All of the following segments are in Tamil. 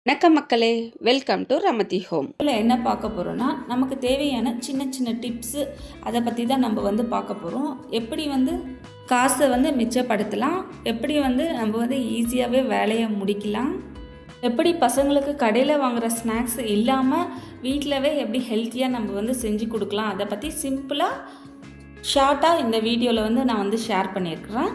வணக்கம் மக்களே, வெல்கம் டு ரமதி ஹோம். இதில் என்ன பார்க்க போகிறோன்னா, நமக்கு தேவையான சின்ன சின்ன டிப்ஸு அதை பற்றி தான் நம்ம பார்க்க போகிறோம். எப்படி காசை மிச்சப்படுத்தலாம், எப்படி நம்ம ஈஸியாகவே வேலையை முடிக்கலாம், எப்படி பசங்களுக்கு கடையில் வாங்குகிற ஸ்நாக்ஸ் இல்லாமல் வீட்டிலவே எப்படி ஹெல்த்தியாக நம்ம செஞ்சு கொடுக்கலாம், அதை பற்றி சிம்பிளாக ஷார்ட்டாக இந்த வீடியோவில் நான் ஷேர் பண்ணியிருக்கிறேன்.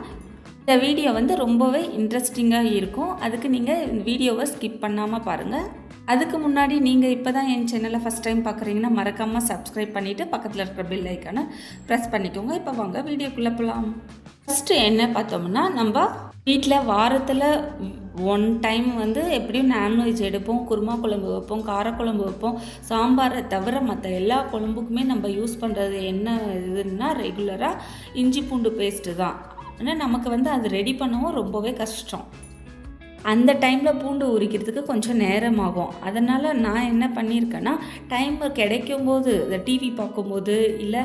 இந்த வீடியோ ரொம்பவே இன்ட்ரெஸ்டிங்காக இருக்கும். அதுக்கு நீங்கள் இந்த வீடியோவை ஸ்கிப் பண்ணாமல் பாருங்கள். அதுக்கு முன்னாடி நீங்கள் இப்போ தான் என் சேனலை ஃபஸ்ட் டைம் பார்க்குறீங்கன்னா மறக்காமல் சப்ஸ்கிரைப் பண்ணிவிட்டு பக்கத்தில் இருக்கிற பெல் ஐக்கானை ப்ரெஸ் பண்ணிக்கோங்க. இப்போ வாங்க வீடியோக்குள்ளே போகலாம். ஃபஸ்ட்டு என்ன பார்த்தோம்னா, நம்ம வீட்டில் வாரத்தில் 1 டைம் எப்படியும் நான்வெஜ் எடுப்போம். குருமா குழம்பு வைப்போம், காரக்குழம்பு வைப்போம். சாம்பாரை தவிர மற்ற எல்லா குழம்புக்குமே நம்ம யூஸ் பண்ணுறது என்ன இதுன்னா ரெகுலராக இஞ்சி பூண்டு பேஸ்ட்டு தான். ஆனால் நமக்கு அது ரெடி பண்ணவும் ரொம்பவே கஷ்டம். அந்த டைமில் பூண்டு உரிக்கிறதுக்கு கொஞ்சம் நேரமாகும். அதனால் நான் என்ன பண்ணியிருக்கேன்னா, டைம் கிடைக்கும்போது இந்த டிவி பார்க்கும்போது இல்லை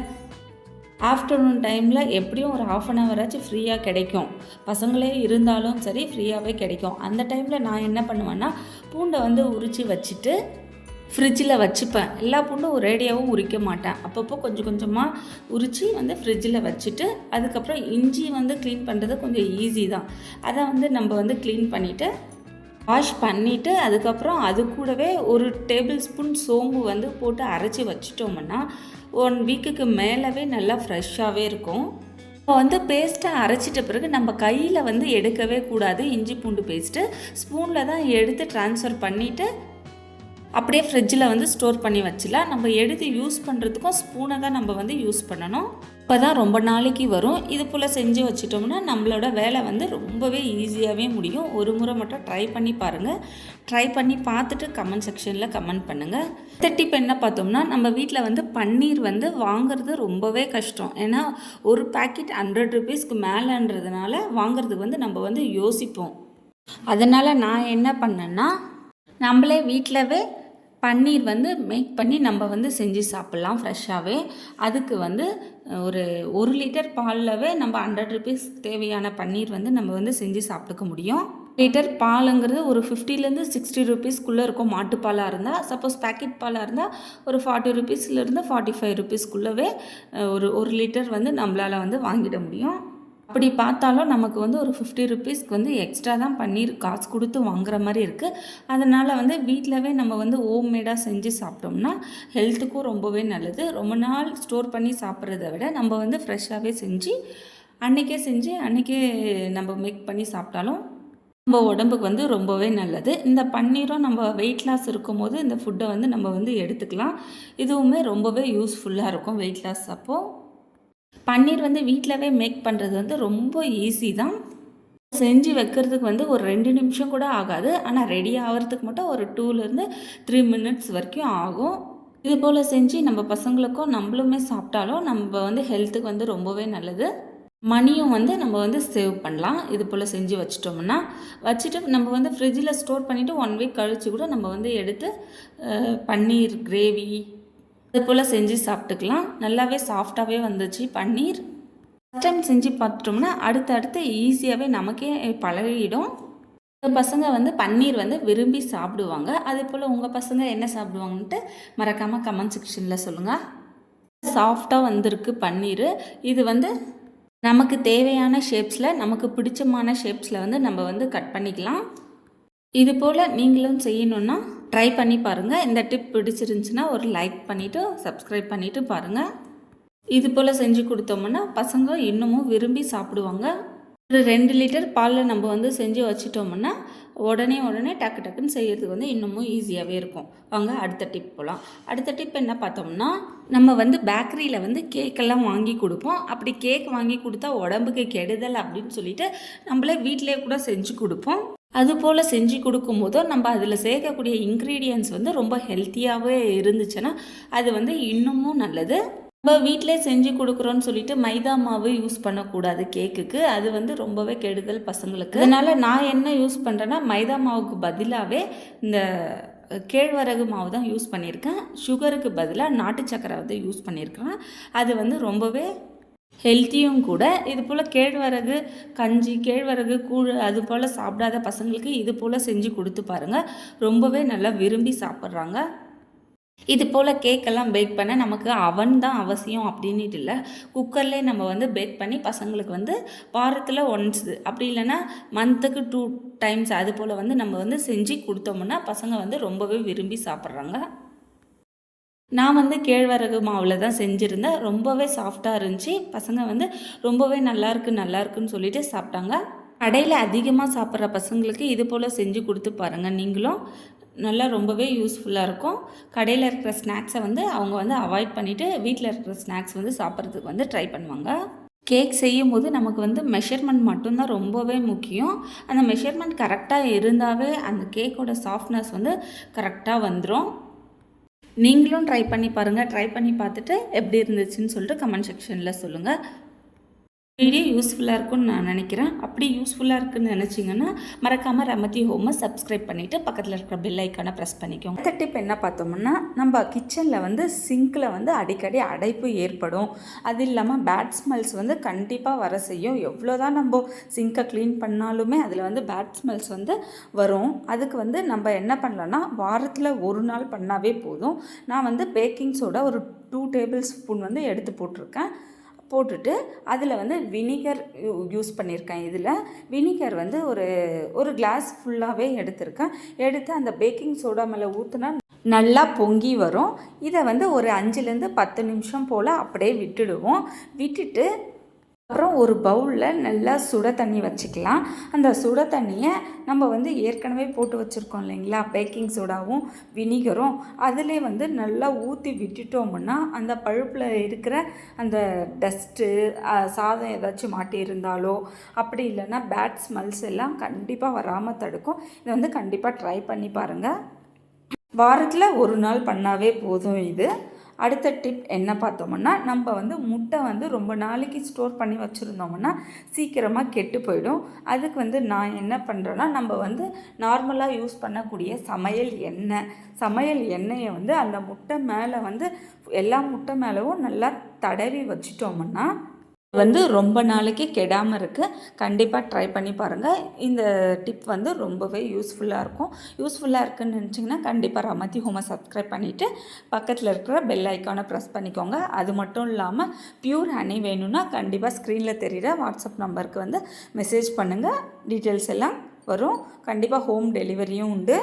ஆஃப்டர்நூன் டைமில் எப்படியும் ஒரு 1/2 ஹவராச்சும் ஃப்ரீயாக கிடைக்கும். பசங்களே இருந்தாலும் சரி ஃப்ரீயாகவே கிடைக்கும். அந்த டைமில் நான் என்ன பண்ணுவேன்னா, பூண்டை உரித்து வச்சுட்டு ஃப்ரிட்ஜில் வச்சுப்பேன். எல்லா பூண்டும் ஒரேடியாகவும் உரிக்க மாட்டேன். அப்பப்போ கொஞ்சம் கொஞ்சமாக உரித்து ஃப்ரிட்ஜில் வச்சுட்டு, அதுக்கப்புறம் இஞ்சி க்ளீன் பண்ணுறது கொஞ்சம் ஈஸி தான். அதை நம்ம க்ளீன் பண்ணிவிட்டு வாஷ் பண்ணிவிட்டு, அதுக்கப்புறம் அது கூடவே 1 டேபிள் ஸ்பூன் சோம்பு போட்டு அரைச்சி வச்சுட்டோம்னா 1 வீக்குக்கு மேலவே நல்லா ஃப்ரெஷ்ஷாகவே இருக்கும். இப்போ பேஸ்ட்டை அரைச்சிட்ட பிறகு நம்ம கையில் எடுக்கவே கூடாது. இஞ்சி பூண்டு பேஸ்ட்டு ஸ்பூனில் தான் எடுத்து ட்ரான்ஸ்ஃபர் பண்ணிவிட்டு அப்படியே ஃப்ரிட்ஜில் ஸ்டோர் பண்ணி வச்சிடலாம். நம்ம எடுத்து யூஸ் பண்ணுறதுக்கும் ஸ்பூனை தான் நம்ம யூஸ் பண்ணணும். இப்போ தான் ரொம்ப நாளைக்கு வரும். இது போல் செஞ்சு வச்சிட்டோம்னா நம்மளோட வேலை ரொம்பவே ஈஸியாகவே முடியும். ஒரு முறை மட்டும் ட்ரை பண்ணி பாருங்கள். ட்ரை பண்ணி பார்த்துட்டு கமெண்ட் செக்ஷனில் கமெண்ட் பண்ணுங்கள். இந்த டிப் என்ன பார்த்தோம்னா, நம்ம வீட்டில் பன்னீர் வாங்குறது ரொம்பவே கஷ்டம். ஏன்னா ஒரு பேக்கெட் 100 ருபீஸ்க்கு மேலேன்றதுனால வாங்குறதுக்கு நம்ம யோசிப்போம். அதனால் நான் என்ன பண்ணேன்னா, நம்மளே வீட்டிலவே பன்னீர் மேக் பண்ணி நம்ம செஞ்சு சாப்பிட்லாம் ஃப்ரெஷ்ஷாகவே. அதுக்கு ஒரு 1 லிட்டர் பால்லவே நம்ம 100 ருபீஸ் தேவையான பன்னீர் நம்ம செஞ்சு சாப்பிட்டுக்க முடியும். லிட்டர் பாலுங்கிறது ஒரு 50லேருந்து 60 ருபீஸ்க்குள்ளே இருக்கும். மாட்டுப்பாலாக இருந்தால், சப்போஸ் பேக்கெட் பாலாக இருந்தால் ஒரு 40 ருபீஸ்லேருந்து 45 ருபீஸ்க்குள்ளவே ஒரு லிட்டர் நம்மளால் வாங்கிட முடியும். அப்படி பார்த்தாலும் நமக்கு ஒரு 50 ருபீஸ்க்கு எக்ஸ்ட்ரா தான் பன்னீர் காசு கொடுத்து வாங்குற மாதிரி இருக்குது. அதனால் வீட்டிலவே நம்ம ஹோம்மேடாக செஞ்சு சாப்பிட்டோம்னா ஹெல்த்துக்கும் ரொம்பவே நல்லது. ரொம்ப நாள் ஸ்டோர் பண்ணி சாப்பிட்றத விட நம்ம ஃப்ரெஷ்ஷாகவே செஞ்சு அன்றைக்கே நம்ம மேக் பண்ணி சாப்பிட்டாலும் நம்ம உடம்புக்கு ரொம்பவே நல்லது. இந்த பன்னீரும் நம்ம வெயிட் லாஸ் இருக்கும்போது இந்த ஃபுட்டை நம்ம எடுத்துக்கலாம். இதுவுமே ரொம்பவே யூஸ்ஃபுல்லாக இருக்கும் வெயிட் லாஸ் அப்போது. பன்னீர் வீட்டிலவே மேக் பண்ணுறது ரொம்ப ஈஸி தான். செஞ்சு வைக்கிறதுக்கு ஒரு 2 நிமிஷம் கூட ஆகாது. ஆனால் ரெடி ஆகிறதுக்கு மட்டும் ஒரு 2லேருந்து 3 மினிட்ஸ் வரைக்கும் ஆகும். இது போல் செஞ்சு நம்ம பசங்களுக்கும் நம்மளுமே சாப்பிட்டாலும் நம்ம ஹெல்த்துக்கு ரொம்பவே நல்லது. மணியும் நம்ம சேவ் பண்ணலாம். இது போல் செஞ்சு வச்சிட்டோம்னா வச்சுட்டு நம்ம ஃப்ரிட்ஜில் ஸ்டோர் பண்ணிவிட்டு 1 வீக் கழித்து கூட நம்ம எடுத்து பன்னீர் கிரேவி இது போல் செஞ்சு சாப்பிட்டுக்கலாம். நல்லாவே சாஃப்டாகவே வந்துச்சு பன்னீர். ஃபஸ்ட் டைம் செஞ்சு பார்த்துட்டோம்னா அடுத்து ஈஸியாகவே நமக்கே பழகிடும். உங்கள் பசங்க பன்னீர் விரும்பி சாப்பிடுவாங்க. அதே போல் உங்கள் பசங்க என்ன சாப்பிடுவாங்கன்ட்டு மறக்காமல் கமெண்ட் செக்ஷனில் சொல்லுங்கள். சாஃப்டாக வந்திருக்கு பன்னீர். இது நமக்கு தேவையான ஷேப்ஸில், நமக்கு பிடிச்சமான ஷேப்ஸில் நம்ம கட் பண்ணிக்கலாம். இது போல் நீங்களும் செய்யணுன்னா ட்ரை பண்ணி பாருங்கள். இந்த டிப் பிடிச்சிருந்துச்சுன்னா ஒரு லைக் பண்ணிவிட்டு சப்ஸ்கிரைப் பண்ணிவிட்டு பாருங்கள். இது போல் செஞ்சு கொடுத்தோம்னா பசங்க இன்னமும் விரும்பி சாப்பிடுவாங்க. ஒரு 2 லிட்டர் பாலில் நம்ம செஞ்சு வச்சிட்டோம்னா உடனே டக்குன்னு செய்கிறதுக்கு இன்னமும் ஈஸியாகவே இருக்கும். வாங்க அடுத்த டிப் போகலாம். அடுத்த டிப் என்ன பார்த்தோம்னா, நம்ம பேக்கரியில் கேக்கெல்லாம் வாங்கி கொடுப்போம். அப்படி கேக் வாங்கி கொடுத்தா உடம்புக்கு கெடுதல் அப்படின்னு சொல்லிட்டு நம்மளே வீட்டிலே கூட செஞ்சு கொடுப்போம். அதுபோல் செஞ்சு கொடுக்கும்போதோ நம்ம அதில் சேர்க்கக்கூடிய இன்க்ரீடியன்ட்ஸ் ரொம்ப ஹெல்த்தியாகவே இருந்துச்சுன்னா அது இன்னமும் நல்லது. நம்ம வீட்டிலே செஞ்சு கொடுக்குறோன்னு சொல்லிட்டு மைதா மாவு யூஸ் பண்ணக்கூடாது கேக்குக்கு. அது ரொம்பவே கெடுதல் பசங்களுக்கு. அதனால் நான் என்ன யூஸ் பண்ணுறேன்னா, மைதா மாவுக்கு பதிலாகவே இந்த கேழ்வரகு மாவு தான் யூஸ் பண்ணியிருக்கேன். சுகருக்கு பதிலாக நாட்டு சக்கரை யூஸ் பண்ணியிருக்கேன். அது ரொம்பவே ஹெல்த்தியும் கூட. இது போல் கேழ்வரகு கஞ்சி, கேழ்வரகு கூழ் அது போல் சாப்பிடாத பசங்களுக்கு இது போல் செஞ்சு கொடுத்து பாருங்கள். ரொம்பவே நல்லா விரும்பி சாப்பிட்றாங்க. இது போல் கேக்கெல்லாம் பேக் பண்ண நமக்கு அவன் தான் அவசியம் அப்படின்ட்டு இல்லை. குக்கர்லேயே நம்ம வந்து பேக் பண்ணி பசங்களுக்கு வந்து வாரத்தில் ஒன்ஸ் அப்படி இல்லைன்னா மந்த்துக்கு 2 டைம்ஸ் அது போல் வந்து நம்ம வந்து செஞ்சு கொடுத்தோம்னா பசங்க வந்து ரொம்பவே விரும்பி சாப்பிட்றாங்க. நான் வந்து கேழ்வரகு மாவில் தான் செஞ்சுருந்தேன். ரொம்பவே சாஃப்டாக இருந்துச்சு. பசங்க வந்து ரொம்பவே நல்லாயிருக்குன்னு சொல்லிட்டு சாப்பிட்டாங்க. கடையில் அதிகமாக சாப்பிட்ற பசங்களுக்கு இது போல் செஞ்சு கொடுத்து பாருங்கள். நீங்களும் நல்லா ரொம்பவே யூஸ்ஃபுல்லாக இருக்கும். கடையில் இருக்கிற ஸ்நாக்ஸை வந்து அவங்க வந்து அவாய்ட் பண்ணிவிட்டு வீட்டில் இருக்கிற ஸ்நாக்ஸ் வந்து சாப்பிட்றதுக்கு வந்து ட்ரை பண்ணுவாங்க. கேக் செய்யும் போது நமக்கு வந்து மெஷர்மெண்ட் மட்டும்தான் ரொம்பவே முக்கியம். அந்த மெஷர்மெண்ட் கரெக்டாக இருந்தாவே அந்த கேக்கோட சாஃப்ட்னஸ் வந்து கரெக்டாக வந்துடும். நீங்களும் ட்ரை பண்ணி பாருங்கள். ட்ரை பண்ணி பார்த்துட்டு எப்படி இருந்துச்சுன்னு சொல்லிட்டு கமெண்ட் செக்ஷனில் சொல்லுங்கள். வீடியோ யூஸ்ஃபுல்லாக இருக்கும்னு நான் நினைக்கிறேன். அப்படி யூஸ்ஃபுல்லாக இருக்குன்னு நினச்சிங்கன்னா மறக்காமல் ரமதி ஹோமை சப்ஸ்கிரைப் பண்ணிவிட்டு பக்கத்தில் இருக்கிற பெல் ஐக்கானை ப்ரெஸ் பண்ணிக்கோங்க. அடுத்த டிப் என்ன பார்த்தோம்னா, நம்ம கிச்சனில் வந்து சிங்கில் வந்து அடிக்கடி அடைப்பு ஏற்படும். அது இல்லாமல் பேட் ஸ்மெல்ஸ் வந்து கண்டிப்பாக வர செய்யும். எவ்வளோ தான் நம்ம சிங்கை க்ளீன் பண்ணாலுமே அதில் வந்து பேட் ஸ்மெல்ஸ் வந்து வரும். அதுக்கு வந்து நம்ம என்ன பண்ணலான்னா, வாரத்தில் ஒரு நாள் பண்ணாவே போதும். நான் வந்து பேக்கிங் சோடா ஒரு 2 டேபிள் ஸ்பூன் வந்து எடுத்து போட்டுட்டு அதில் வந்து வினிகர் யூஸ் பண்ணியிருக்கேன். இதில் வினிகர் வந்து ஒரு கிளாஸ் ஃபுல்லாகவே எடுத்து அந்த பேக்கிங் சோடா மேலே ஊற்றினா நல்லா பொங்கி வரும். இதை வந்து ஒரு 5லேருந்து 10 நிமிஷம் போல் அப்படியே விட்டுட்டு அப்புறம் ஒரு பவுலில் நல்லா சுட தண்ணி வச்சுக்கலாம். அந்த சுட தண்ணியை நம்ம வந்து ஏற்கனவே போட்டு வச்சுருக்கோம் இல்லைங்களா, பேக்கிங் சோடாவும் வினிகரும், அதிலே வந்து நல்லா ஊற்றி விட்டுட்டோம்னா அந்த பழுப்பில் இருக்கிற அந்த டஸ்ட்டு சாதம் ஏதாச்சும் மாட்டியிருந்தாலோ அப்படி இல்லைன்னா பேட் ஸ்மெல்ஸ் எல்லாம் கண்டிப்பாக வராமல் தடுக்கும். இதை வந்து கண்டிப்பாக ட்ரை பண்ணி பாருங்கள். வாரத்தில் ஒரு நாள் பண்ணாவே போதும். இது அடுத்த டிப் என்ன பார்த்தோம்னா, நம்ம வந்து முட்டை வந்து ரொம்ப நாளைக்கு ஸ்டோர் பண்ணி வச்சுருந்தோம்னா சீக்கிரமாக கெட்டு போயிடும். அதுக்கு வந்து நான் என்ன பண்ணுறேன்னா, நம்ம வந்து நார்மலாக யூஸ் பண்ணக்கூடிய சமையல் எண்ணெயை வந்து அந்த முட்டை மேலே வந்து எல்லா முட்டை மேலவும் நல்லா தடவி வச்சிட்டோம்னா வந்து ரொம்ப நாளைக்கு கெடாமல் இருக்குது. கண்டிப்பாக ட்ரை பண்ணி பாருங்கள். இந்த டிப் வந்து ரொம்பவே யூஸ்ஃபுல்லாக இருக்குன்னு நினச்சிங்கன்னா கண்டிப்பாக ரமதி ஹோமை சப்ஸ்கிரைப் பண்ணிவிட்டு பக்கத்தில் இருக்கிற பெல் ஐக்கானை ப்ரெஸ் பண்ணிக்கோங்க. அது மட்டும் இல்லாமல் பியூர் ஹனி வேணும்னா கண்டிப்பாக ஸ்க்ரீனில் தெரிகிற வாட்ஸ்அப் நம்பருக்கு வந்து மெசேஜ் பண்ணுங்கள். டீட்டெயில்ஸ் எல்லாம் வரும். கண்டிப்பாக ஹோம் டெலிவரியும் உண்டு.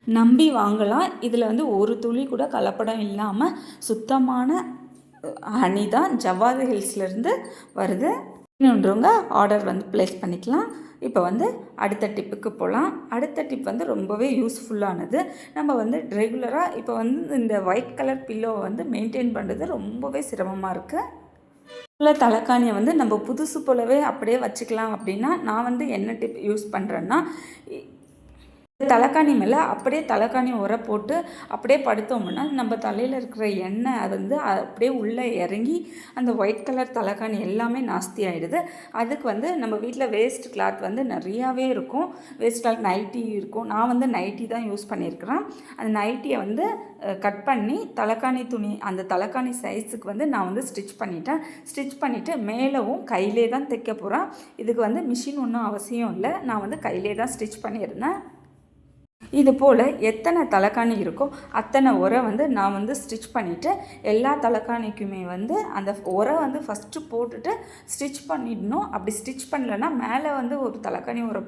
நம்பி வாங்கலாம். இதில் வந்து ஒரு துளி கூட கலப்படம் இல்லாமல் சுத்தமான ஹனி தான் ஜவ்வாது ஹில்ஸ்லேருந்து வருது. இன்னொன்றவங்க ஆர்டர் வந்து ப்ளேஸ் பண்ணிக்கலாம். இப்போ வந்து அடுத்த டிப்புக்கு போகலாம். அடுத்த டிப் வந்து ரொம்பவே யூஸ்ஃபுல்லானது. நம்ம வந்து ரெகுலராக இப்போ வந்து இந்த ஒயிட் கலர் பில்லோவை வந்து மெயின்டைன் பண்ணுறது ரொம்பவே சிரமமாக இருக்குது. தலைக்காணியை வந்து நம்ம புதுசு போலவே அப்படியே வச்சுக்கலாம் அப்படின்னா நான் வந்து என்ன டிப் யூஸ் பண்ணுறேன்னா, தலைக்காணி மேலே அப்படியே தலைக்காணி உரை போட்டு அப்படியே படுத்தோம்னா நம்ம தலையில் இருக்கிற எண்ணெய் அது வந்து அப்படியே உள்ளே இறங்கி அந்த ஒயிட் கலர் தலைக்காணி எல்லாமே நாஸ்தி ஆகிடுது. அதுக்கு வந்து நம்ம வீட்டில் வேஸ்ட் கிளாத் வந்து நிறையாவே இருக்கும். வேஸ்ட் கிளாத் நைட்டி இருக்கும். நான் வந்து நைட்டி தான் யூஸ் பண்ணியிருக்கிறேன். அந்த நைட்டியை வந்து கட் பண்ணி தலைக்காணி துணி அந்த தலைக்காணி சைஸுக்கு வந்து நான் வந்து ஸ்டிச் பண்ணிவிட்டு மேலவும் கையிலே தான் தைக்க போகிறேன். இதுக்கு வந்து மிஷின் ஒன்றும் அவசியம் இல்லை. நான் வந்து கையிலே தான் ஸ்டிச் பண்ணியிருந்தேன். இது போல் எத்தனை தலைக்காணி இருக்கோ அத்தனை உரை வந்து நான் வந்து ஸ்டிச் பண்ணிவிட்டு எல்லா தலைக்காணிக்குமே வந்து அந்த உரை வந்து ஃபஸ்ட்டு போட்டுட்டு ஸ்டிச் பண்ணிடணும். அப்படி ஸ்டிச் பண்ணலைன்னா மேலே வந்து ஒரு தலைக்காணி உரை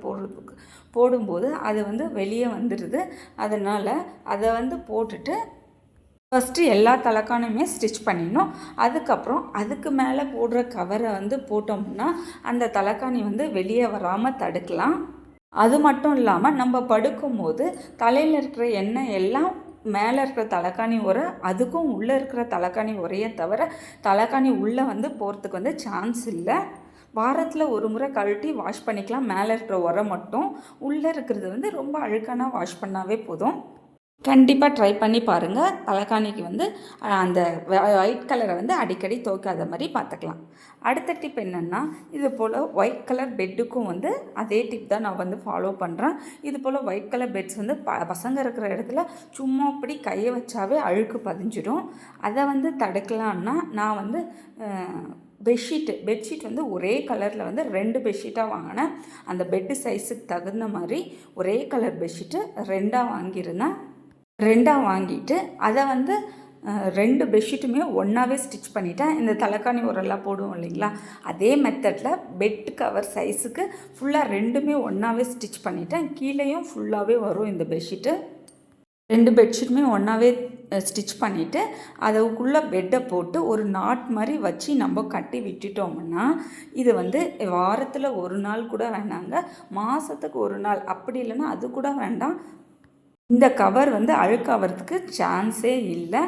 போடும்போது அது வந்து வெளியே வந்துடுது. அதனால் அதை வந்து போட்டுட்டு ஃபஸ்ட்டு எல்லா தலைக்கானுமே ஸ்டிச் பண்ணிடணும். அதுக்கப்புறம் அதுக்கு மேலே போடுற கவரை வந்து போட்டோம்னா அந்த தலைக்காணி வந்து வெளியே வராமல் தடுக்கலாம். அது மட்டும் இல்லாமல் நம்ம படுக்கும்போது தலையில் இருக்கிற எண்ணெய் எல்லாம் மேலே இருக்கிற தலைக்காணி உரை அதுக்கும் உள்ளே இருக்கிற தலைக்காணி உரையை தவிர தலைக்காணி உள்ளே வந்து போகிறதுக்கு வந்து சான்ஸ் இல்லை. வாரத்தில் ஒரு முறை கழட்டி வாஷ் பண்ணிக்கலாம். மேலே இருக்கிற உரை மட்டும், உள்ளே இருக்கிறது வந்து ரொம்ப அழுக்கானா வாஷ் பண்ணாவே போதும். கண்டிப்பாக ட்ரை பண்ணி பாருங்கள். தலைக்காணிக்கு வந்து அந்த ஒயிட் கலரை வந்து அடிக்கடி துவைக்காத மாதிரி பார்த்துக்கலாம். அடுத்த டிப் என்னென்னா, இது போல் ஒயிட் கலர் பெட்டுக்கும் வந்து அதே டிப் தான் நான் வந்து ஃபாலோ பண்ணுறேன். இது போல் ஒயிட் கலர் பெட்ஸ் வந்து பசங்க இருக்கிற இடத்துல சும்மா அப்படி கையை வச்சாவே அழுக்கு பதிஞ்சிடும். அதை வந்து தடுக்கலான்னா நான் வந்து பெட்ஷீட் வந்து ஒரே கலரில் வந்து 2 பெட்ஷீட்டாக வாங்கினேன். அந்த பெட்டு சைஸுக்கு தகுந்த மாதிரி ஒரே கலர் பெட்ஷீட்டு 2ஆக வாங்கியிருந்தேன். 2ஆக வாங்கிட்டு அதை வந்து 2 பெட்ஷீட்டுமே ஒன்றாவே ஸ்டிச் பண்ணிட்டேன். இந்த தலைக்காணி உரெல்லாம் போடுவோம் இல்லைங்களா, அதே மெத்தடில் பெட் கவர் சைஸுக்கு ஃபுல்லாக 2மே ஒன்றாவே ஸ்டிச் பண்ணிட்டேன். கீழேயும் ஃபுல்லாகவே வரும் இந்த பெட்ஷீட்டு. 2 பெட்ஷீட்டுமே ஒன்றாவே ஸ்டிச் பண்ணிவிட்டு அதுக்குள்ளே பெட்டை போட்டு ஒரு நாட் மாதிரி வச்சு நம்ம கட்டி விட்டுட்டோம்னா இது வந்து வாரத்தில் ஒரு நாள் கூட வேண்டாங்க, மாதத்துக்கு ஒரு நாள், அப்படி இல்லைன்னா அது கூட வேண்டாம். இந்த கவர் வந்து அழுக்காகிறதுக்கு சான்ஸே இல்லை.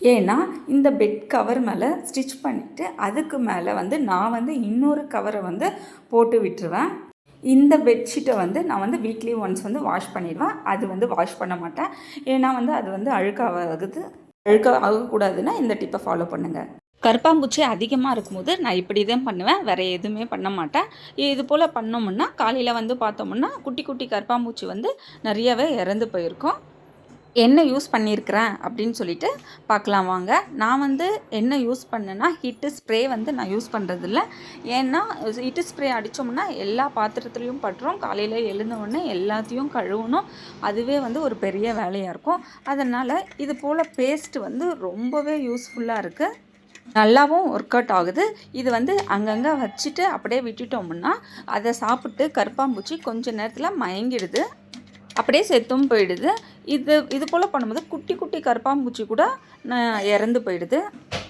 ஏன்னா இந்த பெட் கவர் மேலே ஸ்டிச் பண்ணிவிட்டு அதுக்கு மேலே வந்து நான் வந்து இன்னொரு கவரை வந்து போட்டு விட்டுருவேன். இந்த பெட்ஷீட்டை வந்து நான் வந்து வீக்லி ஒன்ஸ் வந்து வாஷ் பண்ணிடுவேன். அது வந்து வாஷ் பண்ண மாட்டேன், ஏன்னா வந்து அது வந்து அழுக்காகக்கூடாதுன்னா இந்த டிப்பை ஃபாலோ பண்ணுங்கள். கருப்பாம்பூச்சி அதிகமாக இருக்கும்போது நான் இப்படி தான் பண்ணுவேன், வேறு எதுவுமே பண்ண மாட்டேன். இது போல் பண்ணோம்னா காலையில் வந்து பார்த்தோம்னா குட்டி குட்டி கருப்பாம்பூச்சி வந்து நிறையவே இறந்து போயிருக்கோம். என்ன யூஸ் பண்ணியிருக்கிறேன் அப்படின்னு சொல்லிட்டு பார்க்கலாம் வாங்க. நான் வந்து என்ன யூஸ் பண்ணேன்னா ஹீட்டு ஸ்ப்ரே வந்து நான் யூஸ் பண்ணுறதில்ல. ஏன்னா ஹீட்டு ஸ்ப்ரே அடித்தோம்னா எல்லா பாத்திரத்துலேயும் பட்டுரும். காலையில் எழுந்தவுடனே எல்லாத்தையும் கழுவணும், அதுவே வந்து ஒரு பெரிய வேலையாக இருக்கும். அதனால் இது போல் பேஸ்ட் வந்து ரொம்பவே யூஸ்ஃபுல்லாக இருக்குது, நல்லாவும் ஒர்க் அவுட் ஆகுது. இது வந்து அங்கங்கே வச்சுட்டு அப்படியே விட்டுட்டோம்னா அதை சாப்பிட்டு கருப்பாம்பூச்சி கொஞ்சம் நேரத்தில் மயங்கிடுது, அப்படியே செத்தும் போயிடுது. இது போல் பண்ணும்போது குட்டி குட்டி கருப்பாம்பூச்சி கூட இறந்து போயிடுது.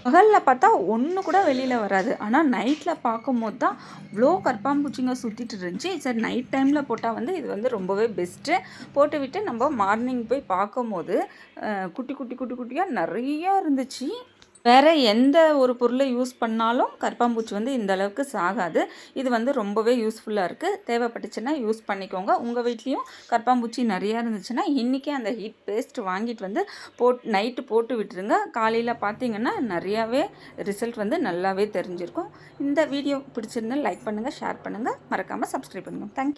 பகலில் பார்த்தா ஒன்று கூட வெளியில் வராது, ஆனால் நைட்டில் பார்க்கும்போது தான் இவ்வளோ கருப்பாம்பூச்சிங்க சுற்றிட்டு இருந்துச்சு. சரி, நைட் டைமில் போட்டால் வந்து இது வந்து ரொம்பவே பெஸ்ட்டு. போட்டு விட்டு நம்ம மார்னிங் போய் பார்க்கும்போது குட்டி குட்டி குட்டி குட்டியாக நிறையா இருந்துச்சு. வேறு எந்த ஒரு பொருளை யூஸ் பண்ணாலும் கருப்பாம்பூச்சி வந்து இந்த அளவுக்கு சாகாது. இது வந்து ரொம்பவே யூஸ்ஃபுல்லாக இருக்குது. தேவைப்பட்டுச்சுன்னா யூஸ் பண்ணிக்கோங்க. உங்கள் வீட்லேயும் கருப்பாம்பூச்சி நிறையா இருந்துச்சுன்னா இன்றைக்கே அந்த ஹீட் பேஸ்ட் வாங்கிட்டு வந்து நைட்டு போட்டு விட்டுருங்க. காலையில் பார்த்தீங்கன்னா நிறையாவே ரிசல்ட் வந்து நல்லாவே தெரிஞ்சிருக்கும். இந்த வீடியோ பிடிச்சிருந்தா லைக் பண்ணுங்கள், ஷேர் பண்ணுங்கள், மறக்காமல் சப்ஸ்கிரைப் பண்ணுங்கள். தேங்க்யூ.